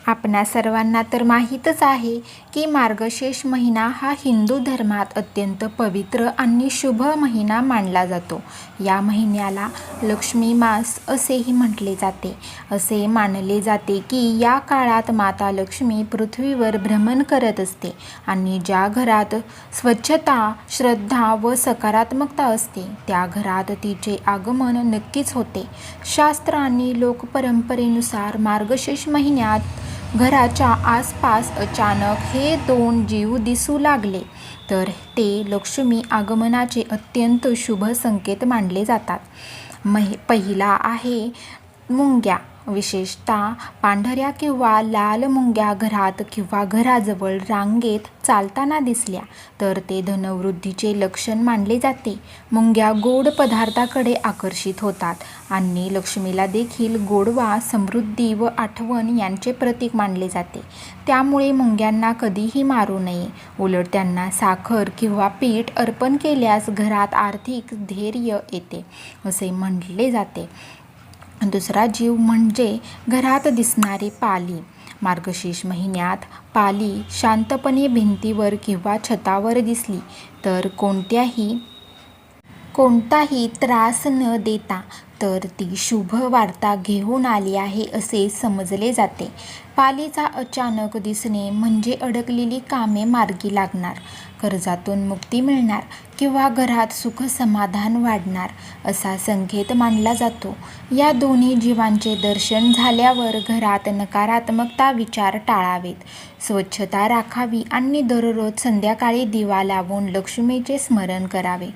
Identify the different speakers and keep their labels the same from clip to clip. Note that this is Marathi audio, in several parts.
Speaker 1: आपणा सर्वांना तर माहीतच आहे की मार्गशीर्ष महिना हा हिंदू धर्मात अत्यंत पवित्र आणि शुभ महिना मानला जातो. या महिन्याला लक्ष्मी मास असेही म्हटले जाते. असे मानले जाते की या काळात माता लक्ष्मी पृथ्वीवर भ्रमण करत असते आणि ज्या घरात स्वच्छता, श्रद्धा व सकारात्मकता असते त्या घरात तिचे आगमन नक्कीच होते. शास्त्र आणि लोकपरंपरेनुसार मार्गशीर्ष महिन्यात घराच्या आसपास अचानक हे दोन जीव दिसू लागले तर ते लक्ष्मी आगमनाचे अत्यंत शुभ संकेत मानले जातात. पहिला आहे मुंग्या. विशेषतः पांढऱ्या किंवा लाल मुंग्या घरात किंवा घराजवळ रांगेत चालताना दिसल्या तर ते धनवृद्धीचे लक्षण मानले जाते. मुंग्या गोड पदार्थाकडे आकर्षित होतात आणि लक्ष्मीला देखील गोडवा, समृद्धी व आठवण यांचे प्रतीक मानले जाते. त्यामुळे मुंग्यांना कधीही मारू नये. उलट त्यांना साखर किंवा पीठ अर्पण केल्यास घरात आर्थिक धैर्य येते असे म्हटले जाते. दुसरा जीव म्हणजे घरात दिसणारी पाली. मार्गशीर्ष महिन्यात पाली शांतपणे भिंतीवर किंवा छतावर दिसली तर कोणताही त्रास न देता तर ती शुभ वार्ता घेऊन आली आहे असे समजले जाते. पालीचा अचानक दिसणे म्हणजे अडकलेली कामे मार्गी लागणार, कर्जातून मुक्ती मिळणार किंवा घरात सुख समाधान वाढणार असा संकेत मानला जातो. या दोन्ही जीवांचे दर्शन झाल्यावर घरात नकारात्मकता विचार टाळावेत, स्वच्छता राखावी आणि दररोज संध्याकाळी दिवा लावून लक्ष्मीचे स्मरण करावे.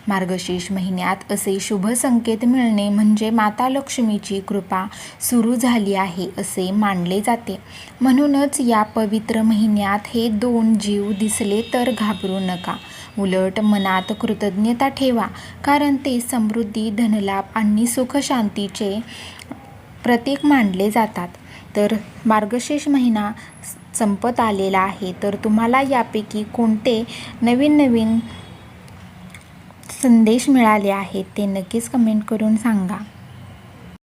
Speaker 1: मार्गशीर्ष महिन्यात असे शुभ संकेत मिळणे म्हणजे माता लक्ष्मीची कृपा सुरू झाली आहे असे मानले जाते. म्हणूनच या पवित्र महिन्यात हे दोन जीव दिसले तर घाबरू नका. उलट मनात कृतज्ञता ठेवा, कारण ते समृद्धी, धनलाभ आणि सुखशांतीचे प्रतीक मानले जातात. तर मार्गशीर्ष महिना संपत आलेला आहे, तर तुम्हाला यापैकी कोणते नवीन संदेश मिळाले आहेत ते नक्कीच कमेंट करून सांगा.